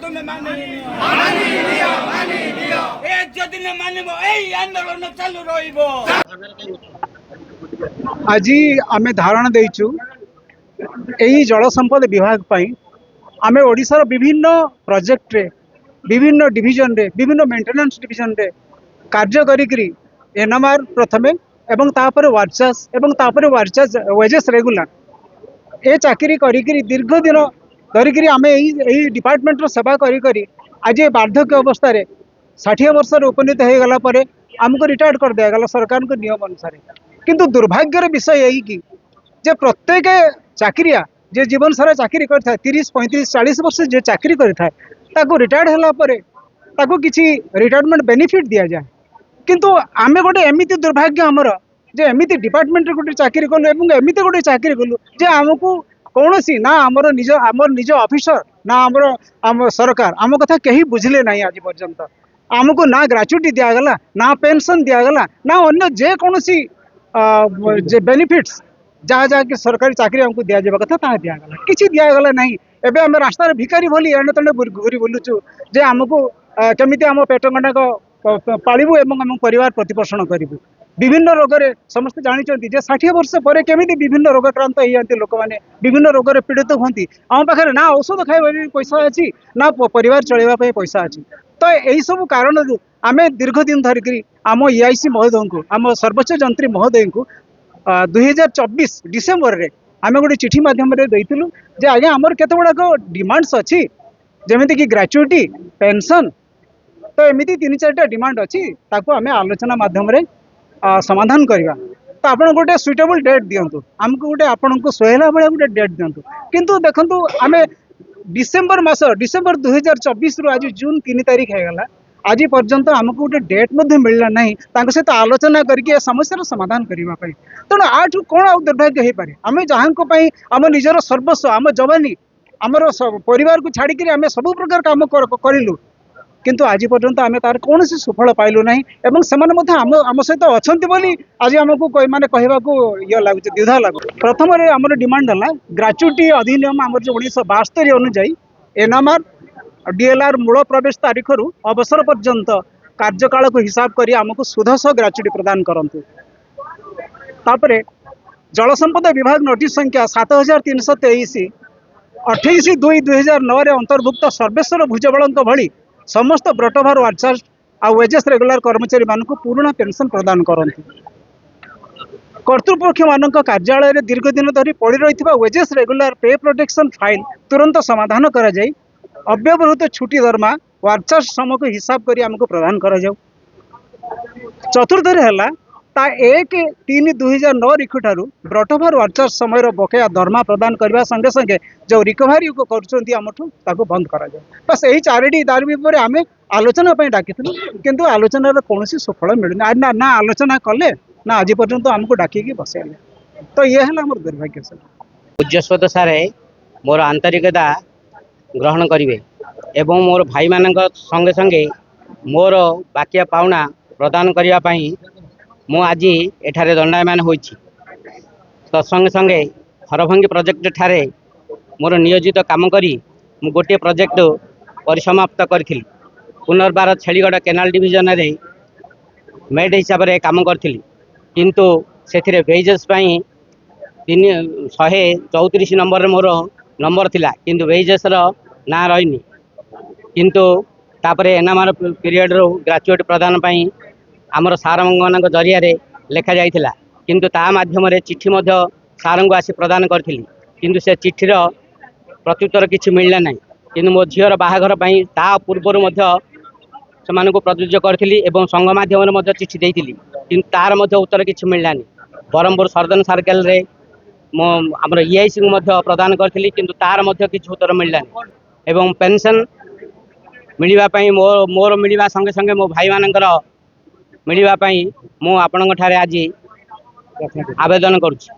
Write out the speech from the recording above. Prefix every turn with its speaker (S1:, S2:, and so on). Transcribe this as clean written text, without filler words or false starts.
S1: তুমি মানি নিও এ যদি না মানিব এই আন্দোলন চালু রহিব।
S2: आज आम धारणा देचु यही जल संपद विभाग आम ओडिशार विभिन्न प्रोजेक्ट रे विभिन्न डिविजन रे विभिन्न मेंटेनेंस डिविजन रे कार्य करी एनएमआर प्रथमे एवं तापर वार्चास एवं तापर वार्चास वेजेस रेगुलर ए चाकरी करी दीर्घ दिन धरिकी आम यही डिपार्टमेंट रो सेवा करी आज ये वार्धक्य अवस्था 60 वर्ष उपनीत हो गला परे आमको रिटायर्ड कर दिया गला सरकार को नियम अनुसार। किंतु दुर्भाग्यर विषय यही कि जे प्रत्येक चाकरिया जे जीवन सारा चाकरी करता 30-35-40 वर्ष जे चाकरी करता है रिटायर्ड होला परे ताको किसी रिटायरमेंट बेनिफिट दिया जाए। किंतु आमे गोटे एमिति दुर्भाग्य हमर जे एमिति डिपार्टमेंट रे गोटे चाकरी कलु एवं एमिति गोटे चाकरी कलु जे आमको कौनसी ना आमर निज ऑफिसर ना आम सरकार आम कथा कहीं बुझले नहीं आज पर्यंत आमको ना ग्रेचुटी दिगला ना पेंशन दिगला ना अन्य जे कौनसी जे बेनिफिट्स जहाँ जहाँ कि सरकारी चाकरी हमको दिया जावा कथा ता दिगला किसी दिगला नहीं। एबे आम रास्तार भिखारी बोली एणे तेणे घूरी बुलुचु जे आमको केमिति आम पेट गंडाक पालिबु एवं आम परिवार प्रतिपोषण करिबु। विभिन्न रोग रे समस्त जानिचंती जे 60 वर्ष पर केमिति विभिन्न रोगाक्रांत हो जाती लोक मैंने विभिन्न रोग रे पीड़ित होती आम पाखे ना औषध खाଇବା पैसा अच्छी ना परिवार चलैया पैसा अच्छी। तो यही सब कारण आम दीर्घ दिन धरिकी आम ईआईसी महोदय को आम सर्वोच्च जंत्री महोदय को 2024 डिसेम्बर रे आम गोटे चिठी मध्यम देइथिलु जे आज्ञा आमर केते गुड़ाक डिमांड्स अच्छी जेमिति कि ग्रेचुटी पेंशन तो एमती 3-4टा डिमांड अच्छी ताको आम आलोचना माध्यम रे समाधान करवा। तो आप गोटे सुइटेबल डेट दिंतु आमको गोटे आपन को सोहला भाया गोटे डेट दिंतु। किंतु देखंतु आम डिसेम्बर मास डिसेम्बर 2024 रु आज जून 3 तारीख होगला आज पर्यंत आमको गोटे डेट मिलला नहीं सहित आलोचना करके समस्या समाधान करने। तेणु आठू कौन आ दुर्भाग्य हो पारे आम जहाँ आम निजर सर्वस्व आम जवानी आमर परिवार को छाड़ी आम सब प्रकार काम करूँ किंतु आज पर्यंत आम तार कौन सुफल पाइलु नहीं एवं से आम सहित अच्छा आज आमको माने कहवाक ये लगुच द्विधा लगु। प्रथम आम डिमांड है ग्रेचुटी अधिनियम आम जो 1972 अनुजाई एनएमआर डीएलआर मूल प्रवेश तारीख रु अवसर पर्यंत कार्यकाल को हिसाब करी आमको सुधस ग्रेचुटी प्रदान करंतु। तापरे जल संपद विभाग नोटिस संख्या 7323 28/2/2009 अंतर्भुक्त सर्वेश्वर भुजबल भली समस्त ब्रटभार वार्चार्स आ वेजेस रेगुलर कर्मचारी मानक पुराणा पेंशन प्रदान करंतु। कर्तृपक्ष मानक कार्यालय रे दीर्घ दिन धरी पड़ी रही वेजेस रेगुलर पे प्रोटेक्शन फाइल तुरंत समाधान करा जाय अव्यवहृत छुट्टी दरमा वार्चार्स समूह हिसाब करी आमको प्रदान करा जाऊ। चतुर्थ है 1-3-2009 तारीख ठारू ब्रटभार वार्चार्स समय बकेया दरमा प्रदान करने संगे संगे जो रिकवरी को कर बंद करा जाए। बस यही 4टी दाबी पर आम आलोचना डाकी किंतु आलोचनार कौन सुफल मिलूना ना आलोचना कले ना आज पर्यंत आमको डाकिकी बसैले। तो ये है मोर दुर्भाग्य सर।
S3: पूज्यस्वत सारे मोर आंतरिकता ग्रहण करेंगे एवं मोर भाई मान संगे संगे मोर बाकिया पाउना प्रदान करने मु आज एठारे दंडायमान होइछि। तत्संगे संगे हरभंगी प्रोजेक्ट ठारे मोर नियोजित काम करी मु गोटे प्रोजेक्ट परिसमाप्त करी पुनर्बार छेलीगढ़ केनाल डिविजन रे मेड हिसाब से काम करी किंतु से वेजेस 134 नंबर मोर नंबर थिला किंतु वेजेस ना रहीनी किंतु तापर एनएमआर पीरियड रो ग्रेजुएट प्रदान पाई आमर सार मान जरिया लेखा जाइथिला किंतु ता माध्यम चिठी सार को आसी प्रदान करी किंतु से चिठीर प्रत्युत्तर किसी मिलला नहीं किंतु मो झीर बाहाघर ता पूर्वर से प्रযোज्य करी एवं संघ माध्यम चिठी देती किंतु तार उत्तर किसी मिललानी। ब्रह्मपुर सर्दन सर्कल रे मो आमर ईआईसी को प्रदान करी किंतु तार किसी उत्तर मिललानी एवं पेंशन मिलवाई मोर मिलवा संगे संगे मो भाई मानकर मिलवाई मु आपण ठारे आज आवेदन करुछि।